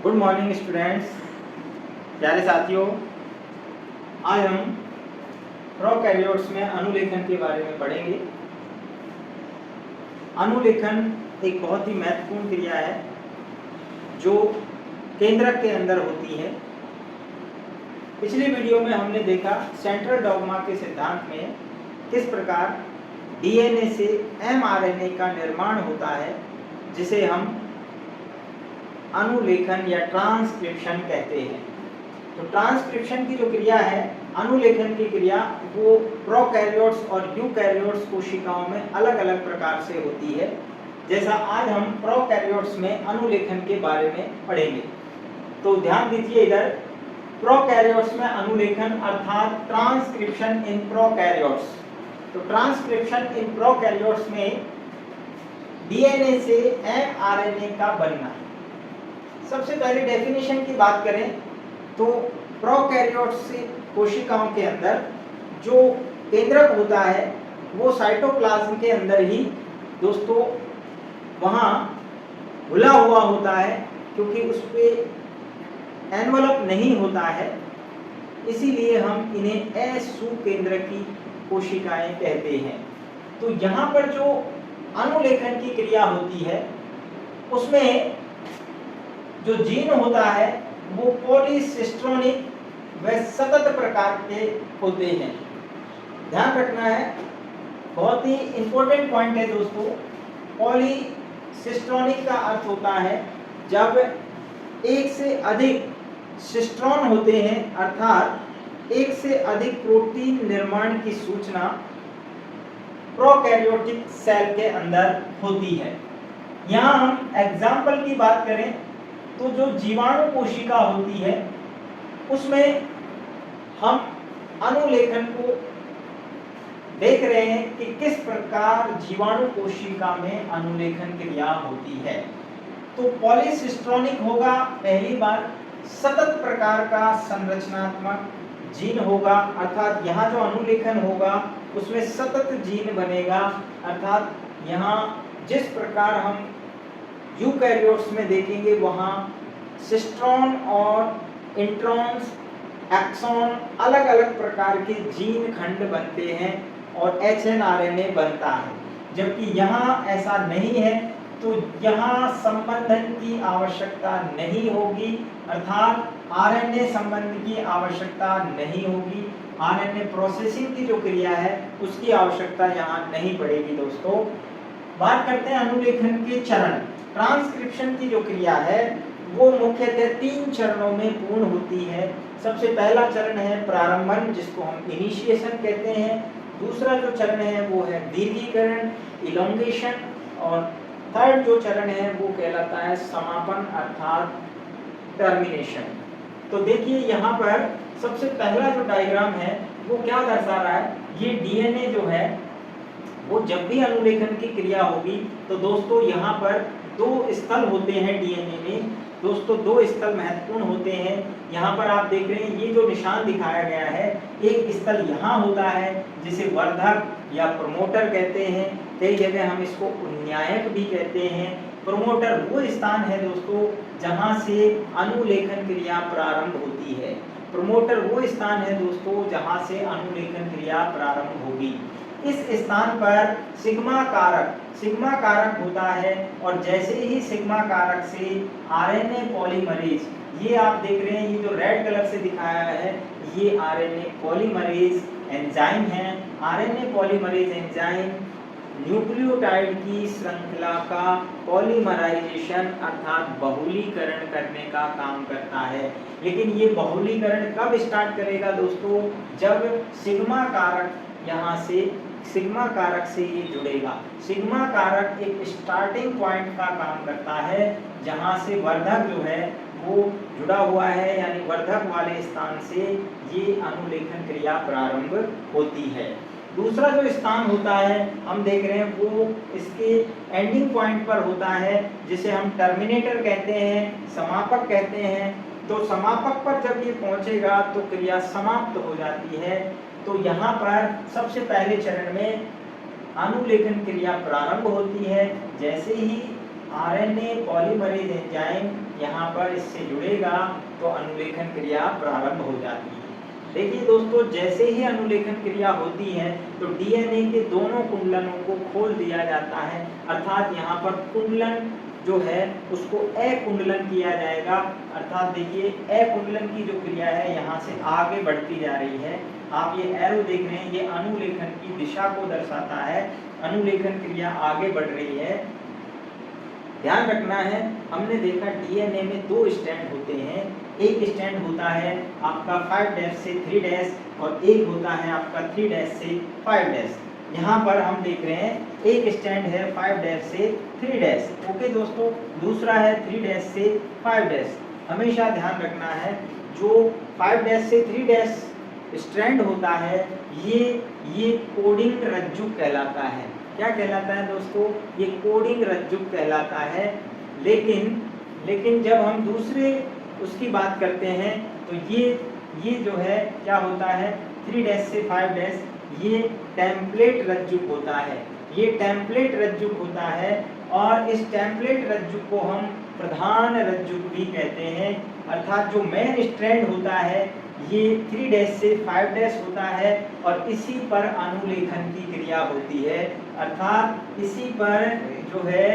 Good morning students, प्यारे साथियों। आज हम प्रोकैरियोट्स में अनुलेखन के बारे में पढ़ेंगे। अनुलेखन एक बहुत ही महत्वपूर्ण क्रिया है जो केंद्रक के अंदर होती है। पिछली वीडियो में हमने देखा सेंट्रल डॉग्मा के सिद्धांत में किस प्रकार डीएनए से एमआरएनए का निर्माण होता है, जिसे हम अनुलेखन या ट्रांसक्रिप्शन कहते हैं। तो ट्रांसक्रिप्शन की जो क्रिया है, अनुलेखन की क्रिया, वो प्रोकैरियोट्स और यूकैरियोट्स कोशिकाओं में अलग अलग प्रकार से होती है। जैसा आज हम प्रोकैरियोट्स में अनुलेखन के बारे में पढ़ेंगे। तो ध्यान दीजिए, इधर प्रोकैरियोट्स में अनुलेखन अर्थात ट्रांसक्रिप्शन इन प्रोकैरियोट्स। तो ट्रांसक्रिप्शन इन प्रोकैरियोट्स में डीएनए से एमआरएनए का बनना। सबसे पहले डेफिनेशन की बात करें तो प्रोकैरियोट्स कोशिकाओं के अंदर जो केंद्रक होता है वो साइटोप्लाज्म के अंदर ही दोस्तों वहाँ घुला हुआ होता है, क्योंकि उस पर एनवलप नहीं होता है। इसीलिए हम इन्हें असुकेंद्रकी कोशिकाएं कहते हैं। तो यहाँ पर जो अनुलेखन की क्रिया होती है उसमें जो जीन होता है वो पॉलीसिस्ट्रोनिक व सतत प्रकार के होते हैं। ध्यान रखना है, बहुत ही इंपॉर्टेंट पॉइंट है दोस्तों। पॉलीसिस्ट्रोनिक का अर्थ होता है जब एक से अधिक सिस्ट्रॉन होते हैं, अर्थात एक से अधिक प्रोटीन निर्माण की सूचना प्रोकैरियोटिक सेल के अंदर होती है। यहाँ हम एग्जाम्पल की बात करें तो जो जीवाणु कोशिका होती है उसमें हम अनुलेखन को देख रहे हैं कि किस प्रकार जीवाणु कोशिका में अनुलेखन क्रिया होती है। तो पॉलीसिस्ट्रोनिक होगा पहली बार, सतत प्रकार का संरचनात्मक जीन होगा, अर्थात यहाँ जो अनुलेखन होगा उसमें सतत जीन बनेगा। अर्थात यहाँ जिस प्रकार हम यूकैरियोट्स में देखेंगे वहाँ सिस्ट्रॉन और इंट्रॉन्स, एक्सॉन, अलग अलग प्रकार के जीन खंड बनते हैं और एचएनआरएनए बनता है। जबकि यहाँ ऐसा नहीं है, तो यहाँ संबंधन की आवश्यकता नहीं होगी, अर्थात आरएनए संबंध की आवश्यकता नहीं होगी। आरएनए प्रोसेसिंग की जो क्रिया है उसकी आवश्यकता यहाँ नहीं पड़ेगी। दोस्तों, बात करते हैं अनुलेखन के चरण। ट्रांसक्रिप्शन की जो क्रिया है वो मुख्यतः 3 चरणों में पूर्ण होती है। सबसे पहला चरण है प्रारंभन, जिसको हम इनिशिएशन कहते हैं। दूसरा जो चरण है वो है दीर्घीकरण, इलोंगेशन, और थर्ड जो चरण है वो कहलाता है समापन अर्थात टर्मिनेशन। तो देखिए यहाँ पर सबसे पहला जो डायग्राम है वो क्या दर्शा रहा है, ये डीएनए जो है वो जब भी अनुलेखन की क्रिया होगी तो दोस्तों यहाँ पर 2 स्थल होते हैं डीएनए में। दोस्तों 2 स्थल महत्वपूर्ण होते हैं। यहाँ पर आप देख रहे हैं ये जो निशान दिखाया गया है, एक स्थल यहाँ होता है जिसे वर्धक या प्रमोटर कहते हैं। कई जगह हम इसको उन्यायक भी कहते हैं। प्रमोटर वो स्थान है दोस्तों जहाँ से अनुलेखन क्रिया प्रारंभ होती है। प्रमोटर वो स्थान है दोस्तों जहाँ से अनुलेखन क्रिया प्रारंभ होगी। इस स्थान पर सिग्मा कारक होता है, और जैसे ही सिग्मा कारक से आरएनए पॉलीमरेज, ये आप देख रहे हैं, ये जो रेड कलर से दिखाया है ये आरएनए पॉलीमरेज एंजाइम है। आरएनए पॉलीमरेज एंजाइम न्यूक्लियोटाइड की श्रृंखला का पॉलीमराइजेशन अर्थात बहुलीकरण करने का काम करता है। लेकिन ये बहुलीकरण कब स्टार्ट करेगा दोस्तों, जब सिग्मा कारक यहाँ से सिग्मा कारक से ये जुड़ेगा। सिग्मा कारक एक स्टार्टिंग पॉइंट का काम करता है जहाँ से वर्धक जो है वो जुड़ा हुआ है, यानी वर्धक वाले स्थान से ये अनुलेखन क्रिया प्रारंभ होती है। दूसरा जो स्थान होता है हम देख रहे हैं वो इसके एंडिंग पॉइंट पर होता है, जिसे हम टर्मिनेटर कहते हैं, समापक कहते हैं। तो समापक पर जब ये पहुंचेगा तो क्रिया समाप्त हो जाती है। तो यहाँ पर सबसे पहले चरण में अनुलेखन क्रिया प्रारंभ होती है। जैसे ही आरएनए पॉलीमरेज एंजाइम यहाँ पर इससे जुड़ेगा तो अनुलेखन क्रिया प्रारंभ हो जाती है। देखिए दोस्तों, जैसे ही अनुलेखन क्रिया होती है तो डीएनए के दोनों कुंडलों को खोल दिया जाता है, अर्थात यहाँ पर कुंडलन जो है उसको अकुंडलन किया जाएगा। अर्थात देखिए अकुंडलन की जो क्रिया है यहाँ से आगे बढ़ती जा रही है। आप ये एरो देख रहे हैं, ये अनुलेखन की दिशा को दर्शाता है। अनुलेखन क्रिया आगे बढ़ रही है। ध्यान रखना है, हमने देखा डीएनए में 2 स्ट्रैंड होते हैं। एक स्ट्रैंड होता है आपका 5' से 3' और एक होता है आपका 3' से 5'। यहाँ पर हम देख रहे हैं एक स्ट्रैंड है 5' से 3'। ओके दोस्तों, दूसरा है 3' से 5'। हमेशा ध्यान रखना है, जो 5' से 3' स्ट्रैंड होता है ये कोडिंग रज्जु कहलाता है। क्या कहलाता है दोस्तों? ये कोडिंग रज्जु कहलाता है। लेकिन जब हम दूसरे उसकी बात करते हैं तो ये जो है क्या होता है, 3' से 5' ये टेम्पलेट रज्जु होता है। ये टेम्पलेट रज्जु होता है और इस टेम्पलेट रज्जु को हम प्रधान रज्जु भी कहते हैं। अर्थात जो मेन स्ट्रैंड होता है ये 3' से 5' होता है और इसी पर अनुलेखन की क्रिया होती है। अर्थात इसी पर जो है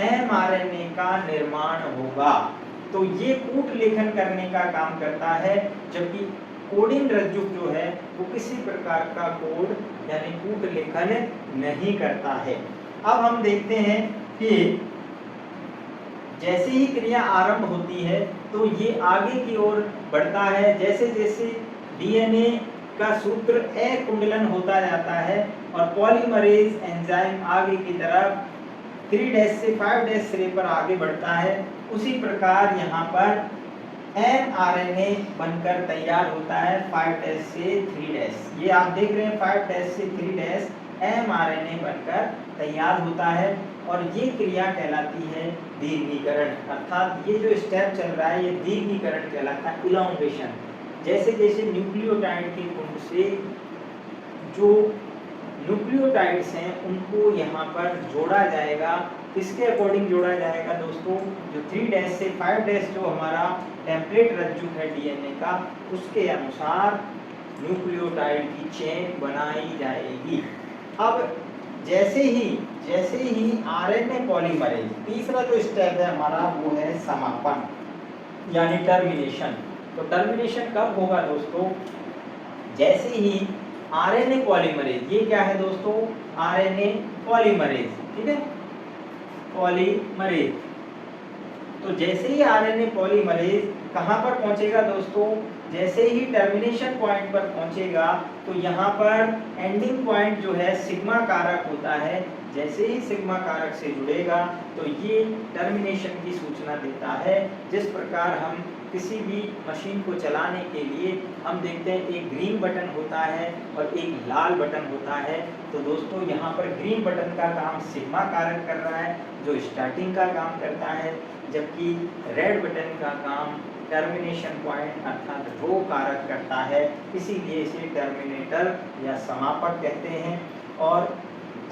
mRNA का निर्माण होगा। तो ये कूट लेखन करने का काम करता है, जबकि कोडिंग रज्जु जो है वो किसी प्रकार का कोड यानी कूट लेखन नहीं करता है। अब हम देखते हैं कि जैसे ही क्रिया आरंभ होती है तो ये आगे की ओर बढ़ता है। जैसे जैसे डीएनए का सूत्र अकुंडलन होता जाता है और पॉलीमरेज एंजाइम आगे की तरफ 3' से 5' सिरे पर आगे बढ़ता है, उसी प्रकार यहाँ पर mRNA बनकर तैयार होता है 5' से 3'। ये आप देख रहे हैं 5' से 3' mRNA बनकर तैयार होता है और ये क्रिया कहलाती है दीर्घीकरण। अर्थात ये जो स्टेप चल रहा है ये दीर्घीकरण कहलाता है, इलॉन्गेशन। जैसे जैसे न्यूक्लियोटाइड के कुंड से जो न्यूक्लियोटाइड्स हैं उनको यहाँ पर जोड़ा जाएगा। किसके अकॉर्डिंग जोड़ा जाएगा दोस्तों? जो 3' से 5' जो हमारा टेम्पलेट रज्जु है डीएनए का, उसके अनुसार न्यूक्लियोटाइड की चेन बनाई जाएगी। अब जैसे ही आरएनए पॉलीमरेज, तीसरा जो स्टेप है हमारा वो है समापन यानी टर्मिनेशन। तो टर्मिनेशन कब होगा दोस्तों? जैसे ही आरएनए पॉलीमरेज, ये क्या है दोस्तों? आरएनए पॉलीमरेज, ठीक है, पॉलीमरेज। तो जैसे ही आरएनए पॉलीमरेज कहाँ पर पहुंचेगा दोस्तों? जैसे ही टर्मिनेशन पॉइंट पर पहुंचेगा तो यहाँ पर एंडिंग पॉइंट जो है सिग्मा कारक होता है। जैसे ही सिग्मा कारक से जुड़ेगा तो ये टर्मिनेशन की सूचना देता है। जिस प्रकार हम किसी भी मशीन को चलाने के लिए हम देखते हैं एक ग्रीन बटन होता है और एक लाल बटन होता है। तो दोस्तों यहाँ पर ग्रीन बटन का काम सिग्मा कारक कर रहा है जो स्टार्टिंग का काम करता है, जबकि रेड बटन का काम टर्मिनेशन पॉइंट अर्थात रो कारक करता है। इसीलिए इसे टर्मिनेटर या समापक कहते हैं। और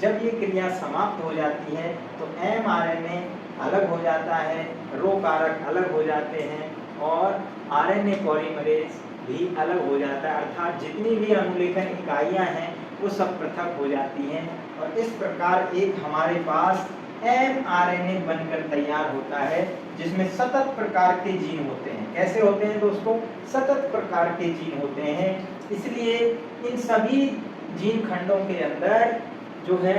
जब ये क्रिया समाप्त हो जाती है तो mRNA अलग हो जाता है, रो कारक अलग हो जाते हैं और आरएनए पॉलीमरेज भी अलग हो जाता है। अर्थात जितनी भी अनुलेखन इकाइयां हैं वो सब पृथक हो जाती हैं और इस प्रकार एक हमारे पास mRNA बनकर तैयार होता है जिसमें सतत प्रकार के जीन होते हैं। कैसे होते हैं दोस्तों? सतत प्रकार के जीन होते हैं। इसलिए इन सभी जीन खंडों के अंदर जो है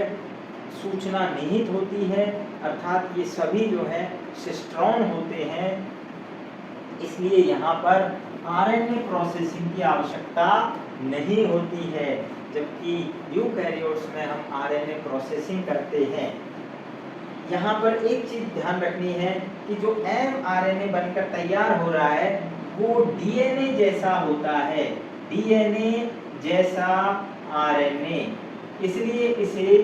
सूचना निहित होती है, अर्थात ये सभी जो है सिस्ट्रॉन होते हैं। इसलिए यहाँ पर आरएनए प्रोसेसिंग की आवश्यकता नहीं होती है, जबकि यूकैरियोट्स में हम आरएनए प्रोसेसिंग करते हैं। यहाँ पर एक चीज ध्यान रखनी है कि जो mRNA बनकर तैयार हो रहा है वो डीएनए जैसा होता है, डीएनए जैसा आरएनए, इसलिए इसे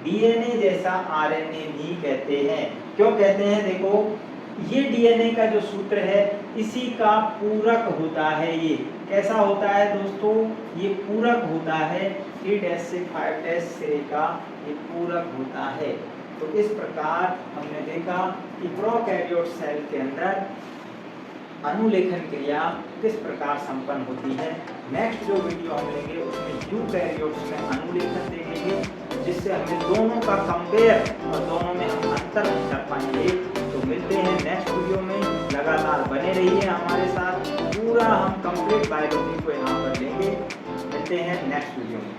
डीएनए जैसा आरएनए भी कहते हैं। क्यों कहते हैं? देखो ये डीएनए का जो सूत्र है इसी का पूरक होता है। ये कैसा होता है दोस्तों? ये पूरक होता है, 3' से 5' सिरे का ये पूरक होता है। तो इस प्रकार हमने देखा कि प्रोकैरियोट सेल के अंदर अनुलेखन क्रिया किस प्रकार संपन्न होती है। नेक्स्ट जो वीडियो हम लेंगे उसमें यूकैरियोट्स में अनुलेखन देखेंगे, जिससे हमें दोनों का कंपेयर और दोनों में हम अंतर कर पाएंगे। तो मिलते हैं नेक्स्ट वीडियो में, लगातार बने रहिए हमारे साथ, पूरा हम कंप्लीट बायोलॉजी को यहाँ पर लेंगे। मिलते हैं नेक्स्ट वीडियो में।